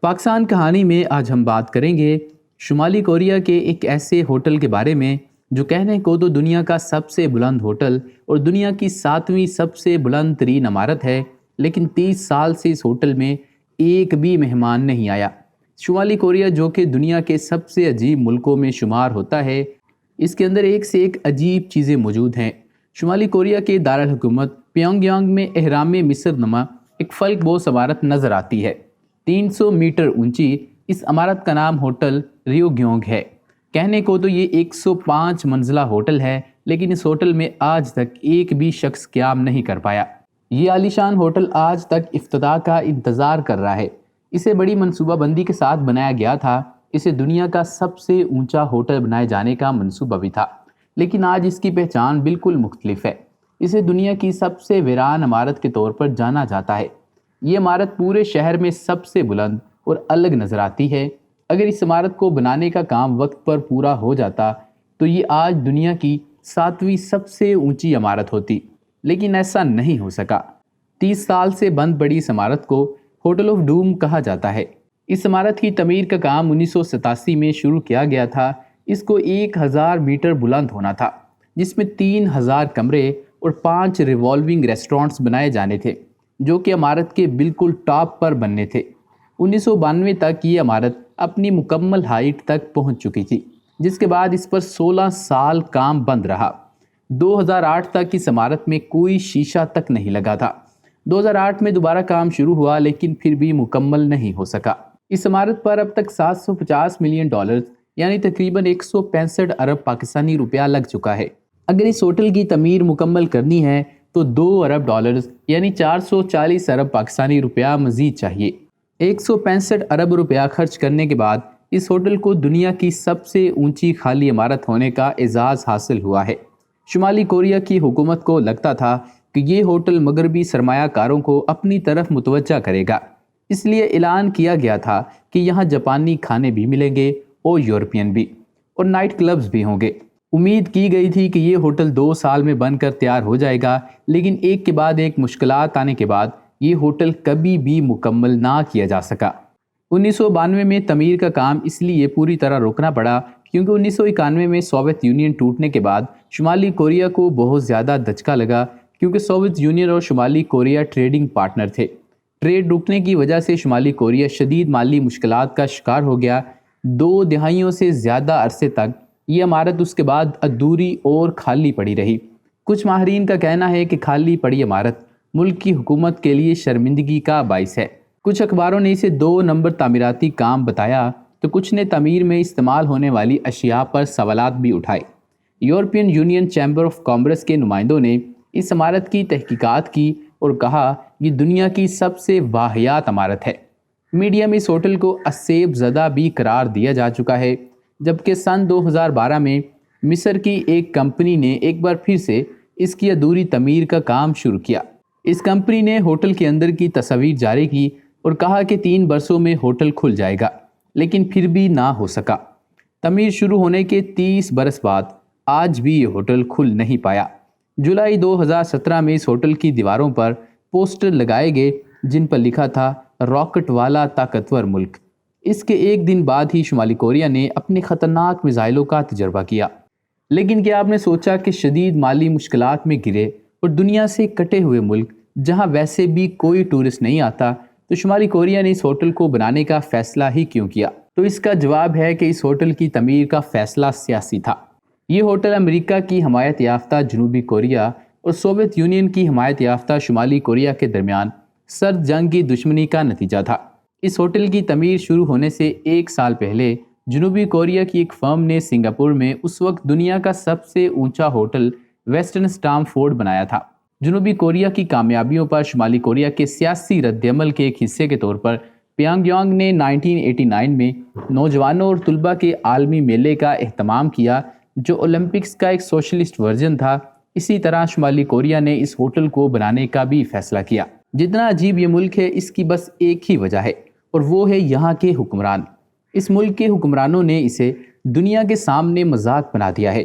پاکستان کہانی میں آج ہم بات کریں گے شمالی کوریا کے ایک ایسے ہوٹل کے بارے میں جو کہنے کو تو دنیا کا سب سے بلند ہوٹل اور دنیا کی 7ویں سب سے بلند ترین عمارت ہے، لیکن 30 سال سے اس ہوٹل میں ایک بھی مہمان نہیں آیا۔ شمالی کوریا جو کہ دنیا کے سب سے عجیب ملکوں میں شمار ہوتا ہے، اس کے اندر ایک سے ایک عجیب چیزیں موجود ہیں۔ شمالی کوریا کے دارالحکومت پیونگ یانگ میں اہرام مصر نما ایک فلک بوس عمارت نظر آتی ہے۔ 300 میٹر اونچی اس عمارت کا نام ہوٹل ریو گیونگ ہے۔ کہنے کو تو یہ 105 منزلہ ہوٹل ہے، لیکن اس ہوٹل میں آج تک ایک بھی شخص قیام نہیں کر پایا۔ یہ عالیشان ہوٹل آج تک افتتاح کا انتظار کر رہا ہے۔ اسے بڑی منصوبہ بندی کے ساتھ بنایا گیا تھا۔ اسے دنیا کا سب سے اونچا ہوٹل بنائے جانے کا منصوبہ بھی تھا، لیکن آج اس کی پہچان بالکل مختلف ہے۔ اسے دنیا کی سب سے ویران عمارت کے طور پر جانا جاتا ہے۔ یہ عمارت پورے شہر میں سب سے بلند اور الگ نظر آتی ہے۔ اگر اس عمارت کو بنانے کا کام وقت پر پورا ہو جاتا تو یہ آج دنیا کی 7ویں سب سے اونچی عمارت ہوتی، لیکن ایسا نہیں ہو سکا۔ 30 سال سے بند پڑی اس عمارت کو ہوٹل آف ڈوم کہا جاتا ہے۔ اس عمارت کی تعمیر کا کام 1987 میں شروع کیا گیا تھا۔ اس کو 1000 میٹر بلند ہونا تھا، جس میں 3000 کمرے اور 5 ریوالونگ ریسٹورانٹس بنائے جانے تھے، جو کہ عمارت کے بالکل ٹاپ پر بننے تھے۔ 1992 تک یہ عمارت اپنی مکمل ہائٹ تک پہنچ چکی تھی، جس کے بعد اس پر 16 سال کام بند رہا۔ 2008 تک اس عمارت میں کوئی شیشہ تک نہیں لگا تھا۔ 2008 میں دوبارہ کام شروع ہوا، لیکن پھر بھی مکمل نہیں ہو سکا۔ اس عمارت پر اب تک $750 ملین یعنی تقریباً 165 ارب پاکستانی روپیہ لگ چکا ہے۔ اگر اس ہوٹل کی تعمیر مکمل کرنی ہے تو $2 ارب یعنی 440 ارب پاکستانی روپیہ مزید چاہیے۔ 165 ارب روپیہ خرچ کرنے کے بعد اس ہوٹل کو دنیا کی سب سے اونچی خالی عمارت ہونے کا اعزاز حاصل ہوا ہے۔ شمالی کوریا کی حکومت کو لگتا تھا کہ یہ ہوٹل مغربی سرمایہ کاروں کو اپنی طرف متوجہ کرے گا، اس لیے اعلان کیا گیا تھا کہ یہاں جاپانی کھانے بھی ملیں گے اور یورپین بھی، اور نائٹ کلبز بھی ہوں گے۔ امید کی گئی تھی کہ یہ ہوٹل 2 سال میں بن کر تیار ہو جائے گا، لیکن ایک کے بعد ایک مشکلات آنے کے بعد یہ ہوٹل کبھی بھی مکمل نہ کیا جا سکا۔ 1992 میں تعمیر کا کام اس لیے پوری طرح روکنا پڑا کیونکہ 1991 میں سوویت یونین ٹوٹنے کے بعد شمالی کوریا کو بہت زیادہ دھچکا لگا، کیونکہ سوویت یونین اور شمالی کوریا ٹریڈنگ پارٹنر تھے۔ ٹریڈ رکنے کی وجہ سے شمالی کوریا شدید مالی مشکلات کا شکار ہو گیا۔ 2 دہائیوں سے زیادہ عرصے تک یہ عمارت اس کے بعد ادھوری اور خالی پڑی رہی۔ کچھ ماہرین کا کہنا ہے کہ خالی پڑی عمارت ملک کی حکومت کے لیے شرمندگی کا باعث ہے۔ کچھ اخباروں نے اسے 2 نمبر تعمیراتی کام بتایا تو کچھ نے تعمیر میں استعمال ہونے والی اشیاء پر سوالات بھی اٹھائے۔ European union chamber of commerce کے نمائندوں نے اس عمارت کی تحقیقات کی اور کہا یہ دنیا کی سب سے واہیات عمارت ہے۔ میڈیا میں اس ہوٹل کو اسیب زدہ بھی قرار دیا جا چکا ہے، جبکہ سن 2012 میں مصر کی ایک کمپنی نے ایک بار پھر سے اس کی ادھوری تعمیر کا کام شروع کیا۔ اس کمپنی نے ہوٹل کے اندر کی تصاویر جاری کی اور کہا کہ 3 برسوں میں ہوٹل کھل جائے گا، لیکن پھر بھی نہ ہو سکا۔ تعمیر شروع ہونے کے 30 برس بعد آج بھی یہ ہوٹل کھل نہیں پایا۔ جولائی 2017 میں اس ہوٹل کی دیواروں پر پوسٹر لگائے گئے جن پر لکھا تھا راکٹ والا طاقتور ملک۔ اس کے ایک دن بعد ہی شمالی کوریا نے اپنے خطرناک میزائلوں کا تجربہ کیا۔ لیکن کیا آپ نے سوچا کہ شدید مالی مشکلات میں گرے اور دنیا سے کٹے ہوئے ملک جہاں ویسے بھی کوئی ٹورسٹ نہیں آتا، تو شمالی کوریا نے اس ہوٹل کو بنانے کا فیصلہ ہی کیوں کیا؟ تو اس کا جواب ہے کہ اس ہوٹل کی تعمیر کا فیصلہ سیاسی تھا۔ یہ ہوٹل امریکہ کی حمایت یافتہ جنوبی کوریا اور سوویت یونین کی حمایت یافتہ شمالی کوریا کے درمیان سرد جنگ کی دشمنی کا نتیجہ تھا۔ اس ہوٹل کی تعمیر شروع ہونے سے 1 سال پہلے جنوبی کوریا کی ایک فرم نے سنگاپور میں اس وقت دنیا کا سب سے اونچا ہوٹل ویسٹرن اسٹامفورڈ بنایا تھا۔ جنوبی کوریا کی کامیابیوں پر شمالی کوریا کے سیاسی رد عمل کے ایک حصے کے طور پر پیونگ یانگ نے 1989 میں نوجوانوں اور طلباء کے عالمی میلے کا اہتمام کیا، جو اولمپکس کا ایک سوشلسٹ ورژن تھا۔ اسی طرح شمالی کوریا نے اس ہوٹل کو بنانے کا بھی فیصلہ کیا۔ جتنا عجیب یہ ملک ہے، اس کی بس ایک ہی وجہ ہے، اور وہ ہے یہاں کے حکمران۔ اس ملک کے حکمرانوں نے اسے دنیا کے سامنے مذاق بنا دیا ہے۔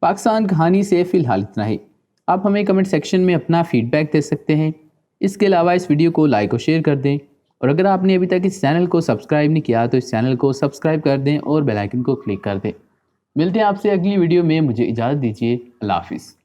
پاکستان کہانی سے فی الحال اتنا ہی۔ آپ ہمیں کمنٹ سیکشن میں اپنا فیڈ بیک دے سکتے ہیں۔ اس کے علاوہ اس ویڈیو کو لائک اور شیئر کر دیں اور اگر آپ نے ابھی تک اس چینل کو سبسکرائب نہیں کیا تو اس چینل کو سبسکرائب کر دیں اور بیل آئکن کو کلک کر دیں۔ ملتے ہیں آپ سے اگلی ویڈیو میں، مجھے اجازت دیجیے، اللہ حافظ۔